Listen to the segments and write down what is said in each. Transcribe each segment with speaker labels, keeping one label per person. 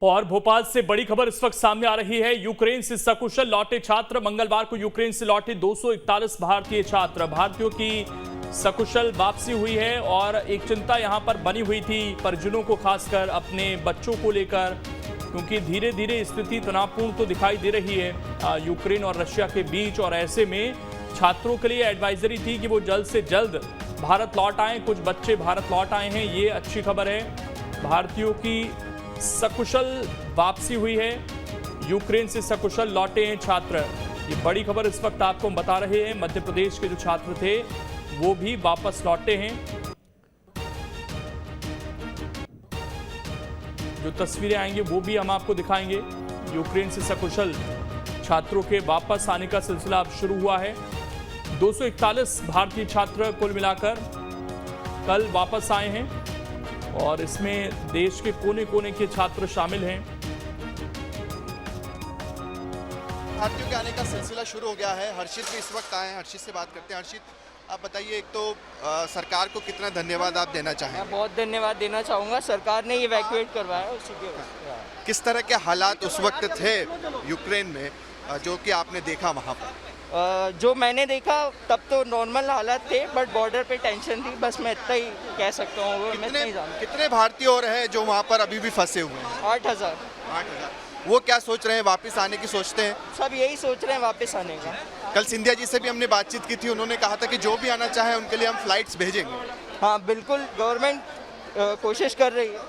Speaker 1: और भोपाल से बड़ी खबर इस वक्त सामने आ रही है। यूक्रेन से सकुशल लौटे छात्र। मंगलवार को यूक्रेन से लौटे 241 भारतीय छात्र। भारतीयों की सकुशल वापसी हुई है और एक चिंता यहां पर बनी हुई थी परिजनों को, खासकर अपने बच्चों को लेकर, क्योंकि धीरे धीरे स्थिति तनावपूर्ण तो दिखाई दे रही है यूक्रेन और रशिया के बीच। और ऐसे में छात्रों के लिए एडवाइजरी थी कि वो जल्द से जल्द भारत लौट आए। कुछ बच्चे भारत लौट आए हैं, ये अच्छी खबर है। भारतीयों की सकुशल वापसी हुई है, यूक्रेन से सकुशल लौटे हैं छात्र। ये बड़ी खबर इस वक्त आपको हम बता रहे हैं। मध्य प्रदेश के जो छात्र थे वो भी वापस लौटे हैं। जो तस्वीरें आएंगी वो भी हम आपको दिखाएंगे। यूक्रेन से सकुशल छात्रों के वापस आने का सिलसिला अब शुरू हुआ है। 241 भारतीय छात्र कुल मिलाकर कल वापस आए हैं और इसमें देश के कोने कोने के छात्र शामिल हैं।
Speaker 2: भारतीयों के आने का सिलसिला शुरू हो गया है। हर्षित भी इस वक्त आए हैं, हर्षित से बात करते हैं। हर्षित, आप बताइए, एक तो सरकार को कितना धन्यवाद आप देना चाहेंगे?
Speaker 3: मैं बहुत धन्यवाद देना चाहूँगा, सरकार ने इवैक्यूएट करवाया उसी के।
Speaker 2: किस तरह के हालात उस वक्त थे यूक्रेन में जो कि आपने देखा वहाँ पर?
Speaker 3: जो मैंने देखा तब तो नॉर्मल हालात थे, बट बॉर्डर पे टेंशन थी, बस मैं इतना ही कह सकता हूँ। मैं इतना ही जानता हूँ।
Speaker 2: कितने भारतीय और हैं जो वहाँ पर अभी भी फंसे हुए हैं?
Speaker 3: 8,000।
Speaker 2: 8,000। वो क्या सोच रहे हैं? वापस आने की सोचते हैं?
Speaker 3: सब यही सोच रहे हैं वापस आने का।
Speaker 2: कल सिंधिया जी से भी हमने बातचीत की थी, उन्होंने कहा था कि जो भी आना चाहे उनके लिए हम फ्लाइट्स भेजेंगे।
Speaker 3: हाँ बिल्कुल, गवर्नमेंट कोशिश कर रही है।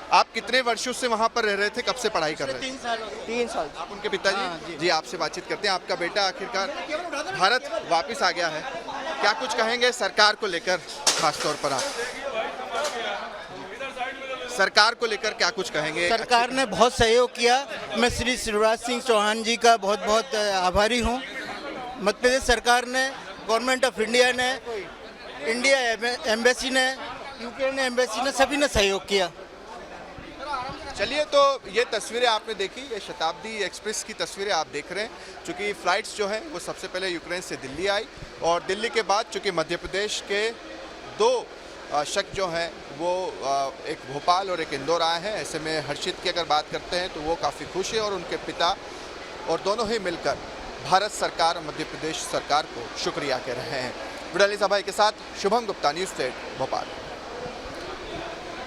Speaker 2: आप कितने वर्षों से वहाँ पर रह रहे थे? कब से पढ़ाई कर रहे थे?
Speaker 3: 3 साल।
Speaker 2: आप उनके पिताजी? जी, आपसे बातचीत करते हैं। आपका बेटा आखिरकार भारत वापस आ गया है, क्या कुछ कहेंगे सरकार को लेकर? खास तौर पर आप सरकार को लेकर क्या कुछ कहेंगे?
Speaker 4: सरकार ने बहुत सहयोग किया। मैं श्री शिवराज सिंह चौहान जी का बहुत बहुत आभारी हूँ। मध्य प्रदेश सरकार ने, गवर्नमेंट ऑफ इंडिया ने, इंडिया एम्बेसी ने, यूक्रेन एम्बेसी ने, सभी ने सहयोग किया।
Speaker 2: चलिए, तो ये तस्वीरें आपने देखी, ये शताब्दी एक्सप्रेस की तस्वीरें आप देख रहे हैं। चूँकि फ़्लाइट्स जो हैं वो सबसे पहले यूक्रेन से दिल्ली आई और दिल्ली के बाद चूँकि मध्य प्रदेश के 2 शख्स जो हैं वो एक भोपाल और एक इंदौर आए हैं। ऐसे में हर्षित की अगर बात करते हैं तो वो काफ़ी खुश है और उनके पिता और दोनों ही मिलकर भारत सरकार और मध्य प्रदेश सरकार को शुक्रिया कह रहे हैं। विडलिजा भाई के साथ शुभम गुप्ता, न्यूज़ 8 भोपाल।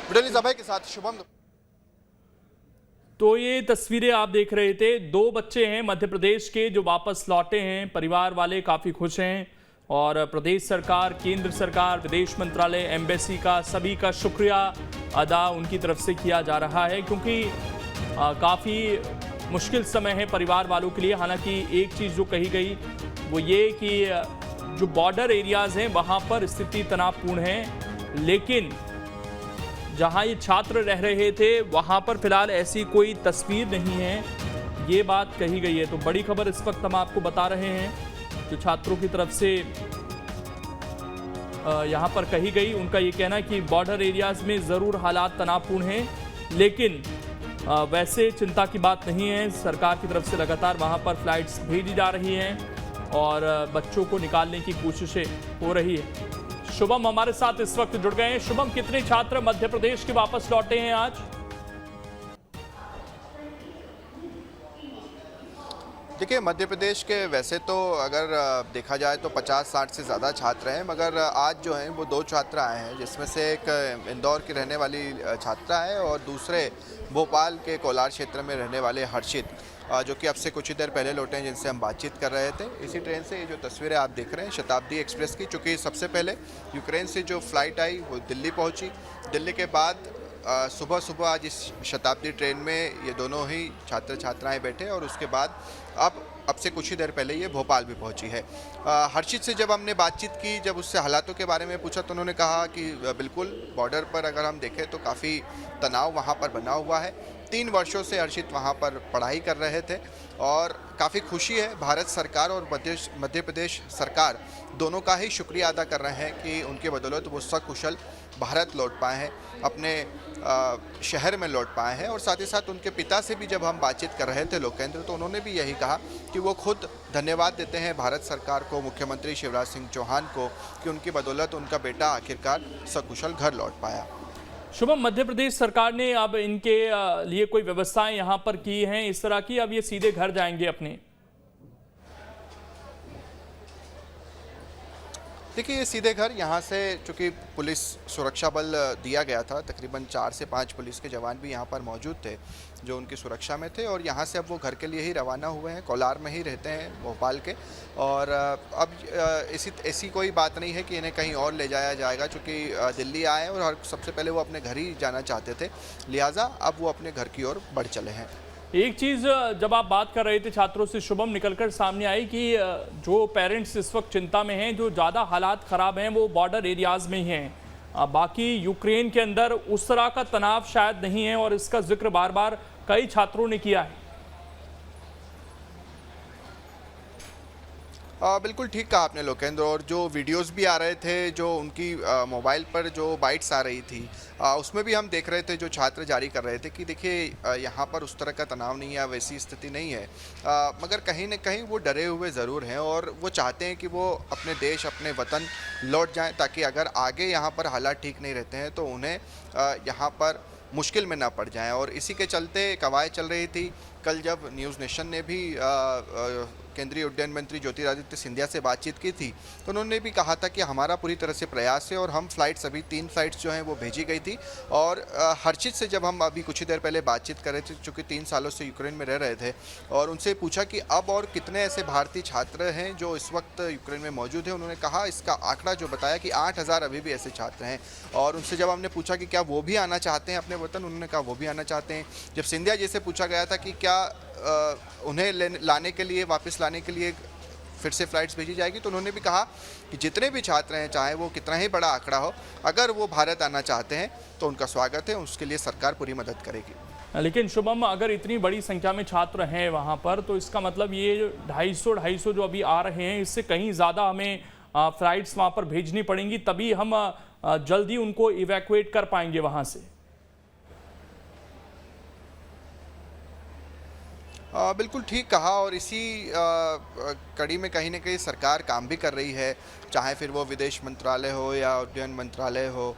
Speaker 2: विडलिजा भाई के साथ शुभम।
Speaker 1: तो ये तस्वीरें आप देख रहे थे। 2 बच्चे हैं मध्य प्रदेश के जो वापस लौटे हैं। परिवार वाले काफ़ी खुश हैं और प्रदेश सरकार, केंद्र सरकार, विदेश मंत्रालय, एम्बेसी का, सभी का शुक्रिया अदा उनकी तरफ से किया जा रहा है, क्योंकि काफ़ी मुश्किल समय है परिवार वालों के लिए। हालांकि एक चीज़ जो कही गई वो ये कि जो बॉर्डर एरियाज़ हैं वहाँ पर स्थिति तनावपूर्ण है, लेकिन जहां ये छात्र रह रहे थे वहां पर फिलहाल ऐसी कोई तस्वीर नहीं है, ये बात कही गई है। तो बड़ी खबर इस वक्त हम आपको बता रहे हैं जो छात्रों की तरफ से यहां पर कही गई। उनका ये कहना है कि बॉर्डर एरियाज में ज़रूर हालात तनावपूर्ण हैं, लेकिन वैसे चिंता की बात नहीं है। सरकार की तरफ से लगातार वहां पर फ्लाइट्स भेजी जा रही हैं और बच्चों को निकालने की कोशिशें हो रही है। शुभम हमारे साथ इस वक्त जुड़ गए हैं। शुभम, कितने छात्र मध्य प्रदेश के वापस लौटे हैं आज?
Speaker 2: देखिए, मध्य प्रदेश के वैसे तो अगर देखा जाए तो 50-60 से ज़्यादा छात्र हैं, मगर आज जो हैं वो 2 छात्र आए हैं, जिसमें से एक इंदौर की रहने वाली छात्रा है और दूसरे भोपाल के कोलार क्षेत्र में रहने वाले हर्षित, जो कि अब से कुछ ही देर पहले लौटे हैं, जिनसे हम बातचीत कर रहे थे। इसी ट्रेन से ये जो तस्वीरें आप देख रहे हैं शताब्दी एक्सप्रेस की, चूँकि सबसे पहले यूक्रेन से जो फ़्लाइट आई वो दिल्ली पहुँची। दिल्ली के बाद सुबह आज इस शताब्दी ट्रेन में ये दोनों ही छात्र छात्राएं बैठे और उसके बाद अब से कुछ ही देर पहले ये भोपाल भी पहुंची है। हर्षित से जब हमने बातचीत की, जब उससे हालातों के बारे में पूछा, तो उन्होंने कहा कि बिल्कुल बॉर्डर पर अगर हम देखें तो काफ़ी तनाव वहाँ पर बना हुआ है। 3 वर्षों से हर्षित वहाँ पर पढ़ाई कर रहे थे और काफ़ी खुशी है। भारत सरकार और मध्य प्रदेश सरकार दोनों का ही शुक्रिया अदा कर रहे हैं कि उनके बदौलत वो सकुशल भारत लौट पाए हैं, अपने शहर में लौट पाए हैं। और साथ ही साथ उनके पिता से भी जब हम बातचीत कर रहे थे लोकेंद्र, तो उन्होंने भी यही कहा कि वो खुद धन्यवाद देते हैं भारत सरकार को, मुख्यमंत्री शिवराज सिंह चौहान को, कि उनकी बदौलत उनका बेटा आखिरकार सकुशल घर लौट पाया।
Speaker 1: शुभम, मध्य प्रदेश सरकार ने अब इनके लिए कोई व्यवस्थाएं यहां पर की हैं इस तरह की, अब ये सीधे घर जाएंगे अपने?
Speaker 2: देखिए, ये सीधे घर यहाँ से, चूँकि पुलिस सुरक्षा बल दिया गया था, तकरीबन 4 से 5 पुलिस के जवान भी यहाँ पर मौजूद थे जो उनकी सुरक्षा में थे, और यहाँ से अब वो घर के लिए ही रवाना हुए हैं। कोलार में ही रहते हैं, भोपाल के, और अब ऐसी कोई बात नहीं है कि इन्हें कहीं और ले जाया जाएगा, चूँकि दिल्ली आए हैं और सबसे पहले वो अपने घर ही जाना चाहते थे, लिहाजा अब वो अपने घर की ओर बढ़ चले हैं।
Speaker 1: एक चीज़ जब आप बात कर रहे थे छात्रों से शुभम, निकलकर सामने आई कि जो पेरेंट्स इस वक्त चिंता में हैं, जो ज़्यादा हालात ख़राब हैं वो बॉर्डर एरियाज़ में ही हैं। बाकी यूक्रेन के अंदर उस तरह का तनाव शायद नहीं है, और इसका जिक्र बार बार कई छात्रों ने किया है।
Speaker 2: बिल्कुल ठीक कहा आपने लोकेंद्र, और जो वीडियोस भी आ रहे थे, जो उनकी मोबाइल पर जो बाइट्स आ रही थी, उसमें भी हम देख रहे थे, जो छात्र जारी कर रहे थे कि देखिए यहाँ पर उस तरह का तनाव नहीं है, वैसी स्थिति नहीं है, मगर कहीं न कहीं वो डरे हुए ज़रूर हैं, और वो चाहते हैं कि वो अपने देश, अपने वतन लौट जाएं, ताकि अगर आगे यहाँ पर हालात ठीक नहीं रहते हैं तो उन्हें यहाँ पर मुश्किल में ना पड़ जाएं। और इसी के चलते कवायद चल रही थी। कल जब न्यूज़ नेशन ने भी केंद्रीय उड्डयन मंत्री ज्योतिरादित्य सिंधिया से बातचीत की थी, तो उन्होंने भी कहा था कि हमारा पूरी तरह से प्रयास है, और हम फ्लाइट्स, अभी 3 फ्लाइट्स जो हैं वो भेजी गई थी। और हर्षित से जब हम अभी कुछ ही देर पहले बातचीत कर रहे थे, चूँकि 3 सालों से यूक्रेन में रह रहे थे, और उनसे पूछा कि अब और कितने ऐसे भारतीय छात्र हैं जो इस वक्त यूक्रेन में मौजूद हैं, उन्होंने कहा, इसका आंकड़ा जो बताया कि 8000 अभी भी ऐसे छात्र हैं। और उनसे जब हमने पूछा कि क्या वो भी आना चाहते हैं अपने वतन, उन्होंने कहा वो भी आना चाहते हैं। जब सिंधिया जी से पूछा गया था कि क्या उन्हें लाने के लिए, वापस लाने के लिए फिर से फ़्लाइट्स भेजी जाएगी, तो उन्होंने भी कहा कि जितने भी छात्र हैं, चाहे वो कितना ही बड़ा आंकड़ा हो, अगर वो भारत आना चाहते हैं तो उनका स्वागत है, उसके लिए सरकार पूरी मदद करेगी।
Speaker 1: लेकिन शुभम, अगर इतनी बड़ी संख्या में छात्र हैं वहाँ पर, तो इसका मतलब ये 250 जो अभी आ रहे हैं, इससे कहीं ज़्यादा हमें फ़्लाइट्स वहाँ पर भेजनी पड़ेंगी, तभी हम जल्दी उनको इवैक्यूएट कर पाएंगे वहाँ से।
Speaker 2: बिल्कुल ठीक कहा, और इसी कड़ी में कहीं न कहीं सरकार काम भी कर रही है, चाहे फिर वो विदेश मंत्रालय हो या उड्डयन मंत्रालय हो।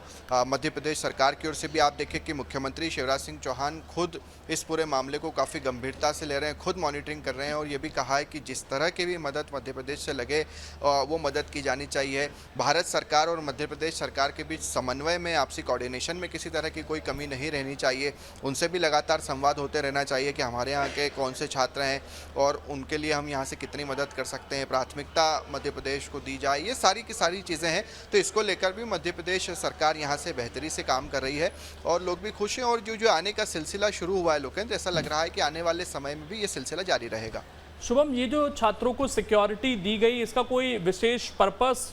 Speaker 2: मध्य प्रदेश सरकार की ओर से भी आप देखें कि मुख्यमंत्री शिवराज सिंह चौहान खुद इस पूरे मामले को काफ़ी गंभीरता से ले रहे हैं, खुद मॉनिटरिंग कर रहे हैं, और ये भी कहा है कि जिस तरह की भी मदद मध्य प्रदेश से लगे वो मदद की जानी चाहिए। भारत सरकार और मध्य प्रदेश सरकार के बीच समन्वय में, आपसी कोऑर्डिनेशन में किसी तरह की कोई कमी नहीं रहनी चाहिए। उनसे भी लगातार संवाद होते रहना चाहिए कि हमारे यहाँ के कौन से छात्र हैं और उनके लिए हम यहाँ से कितनी मदद कर सकते हैं, प्राथमिकता मध्य प्रदेश को दी जाए, ये सारी की सारी चीज़ें हैं। तो इसको लेकर भी मध्य प्रदेश सरकार यहाँ से बेहतरी से काम कर रही है, और लोग भी खुश हैं। और जो आने का सिलसिला शुरू हुआ है लोकेंद्र, ऐसा लग रहा है कि आने वाले समय में भी ये सिलसिला जारी रहेगा।
Speaker 1: शुभम, ये जो छात्रों को सिक्योरिटी दी गई, इसका कोई विशेष पर्पस,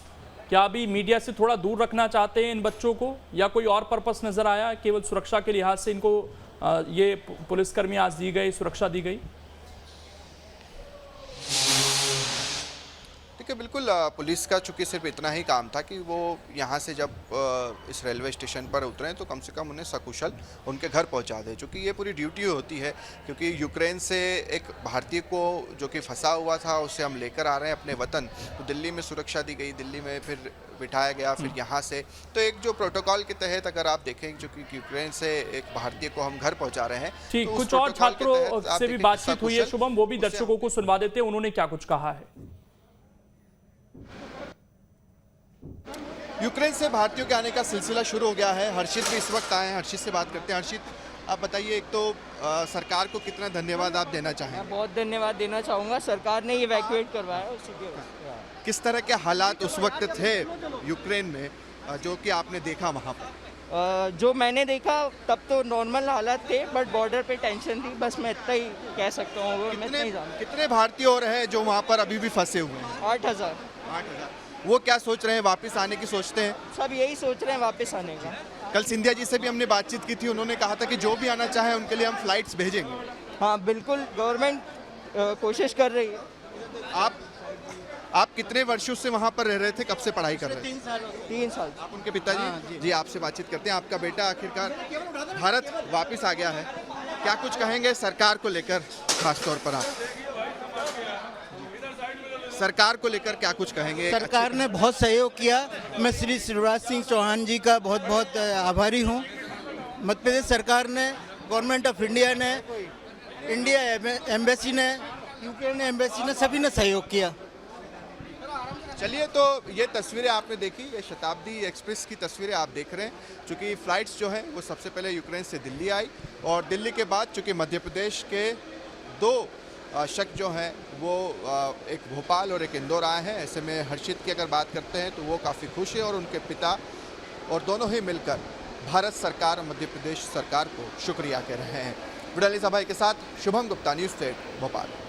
Speaker 1: क्या अभी मीडिया से थोड़ा दूर रखना चाहते हैं इन बच्चों को, या कोई और पर्पस नजर आया, केवल सुरक्षा के लिहाज से इनको ये पुलिसकर्मी आज दी गई, सुरक्षा दी गई?
Speaker 2: देखिए, बिल्कुल पुलिस का चूँकि सिर्फ इतना ही काम था कि वो यहाँ से जब इस रेलवे स्टेशन पर उतरें तो कम से कम उन्हें सकुशल उनके घर पहुँचा दें, चूँकि ये पूरी ड्यूटी होती है। क्योंकि यूक्रेन से एक भारतीय को जो कि फंसा हुआ था, उसे हम लेकर आ रहे हैं अपने वतन, तो दिल्ली में सुरक्षा दी गई, दिल्ली में फिर बिठाया गया, फिर यहाँ से। तो एक जो प्रोटोकॉल के तहत अगर आप देखें, जो कि यूक्रेन से एक भारतीय को हम घर पहुँचा रहे हैं।
Speaker 1: ठीक,
Speaker 2: तो
Speaker 1: कुछ और छात्रों से भी बातचीत हुई है शुभम, वो भी दर्शकों को सुनवा देते हैं, उन्होंने क्या कुछ कहा है।
Speaker 2: यूक्रेन से भारतीयों के आने का सिलसिला शुरू हो गया है। हर्षित भी इस वक्त आए हैं, हर्षित से बात करते हैं। हर्षित, आप बताइए, एक तो सरकार को कितना धन्यवाद आप देना चाहेंगे?
Speaker 3: मैं बहुत धन्यवाद देना चाहूँगा, सरकार ने इवैक्यूएट करवाया उसी के।
Speaker 2: किस तरह के हालात उस वक्त थे यूक्रेन में जो कि आपने देखा वहाँ पर?
Speaker 3: जो मैंने देखा तब तो नॉर्मल हालात थे, बट बॉर्डर पे टेंशन थी, बस मैं इतना ही कह सकता हूँ। मैं नहीं जानता
Speaker 2: कितने भारतीय और हैं जो वहाँ पर अभी भी फंसे हुए हैं?
Speaker 3: 8000।
Speaker 2: वो क्या सोच रहे हैं, वापस आने की सोचते हैं?
Speaker 3: सब यही सोच रहे हैं वापस आने का।
Speaker 2: कल सिंधिया जी से भी हमने बातचीत की थी, उन्होंने कहा था कि जो भी आना चाहे उनके लिए हम फ्लाइट्स भेजेंगे।
Speaker 3: हाँ बिल्कुल, गवर्नमेंट कोशिश कर रही है।
Speaker 2: आप कितने वर्षों से वहाँ पर रह रहे थे, कब से पढ़ाई कर रहे थे?
Speaker 3: 3 साल।
Speaker 2: आप उनके पिताजी? जी, आपसे बातचीत करते हैं। आपका बेटा आखिरकार भारत वापस आ गया है, क्या कुछ कहेंगे सरकार को लेकर, खासतौर पर आप सरकार को लेकर क्या कुछ कहेंगे?
Speaker 4: सरकार ने बहुत सहयोग किया, मैं श्री शिवराज सिंह चौहान जी का बहुत बहुत आभारी हूँ। मध्य प्रदेश सरकार ने, गवर्नमेंट ऑफ इंडिया ने, इंडिया एम्बेसी ने, यूक्रेन एम्बेसी ने, सभी ने सहयोग किया।
Speaker 2: चलिए, तो ये तस्वीरें आपने देखी, ये शताब्दी एक्सप्रेस की तस्वीरें आप देख रहे हैं। चूँकि फ़्लाइट्स जो हैं वो सबसे पहले यूक्रेन से दिल्ली आई और दिल्ली के बाद चूँकि मध्य प्रदेश के 2 शख्स जो हैं वो एक भोपाल और एक इंदौर आए हैं। ऐसे में हर्षित की अगर बात करते हैं तो वो काफ़ी खुश है और उनके पिता और दोनों ही मिलकर भारत सरकार और मध्य प्रदेश सरकार को शुक्रिया कह रहे हैं। विडाली भाई के साथ शुभम गुप्ता, न्यूज़ 8 भोपाल।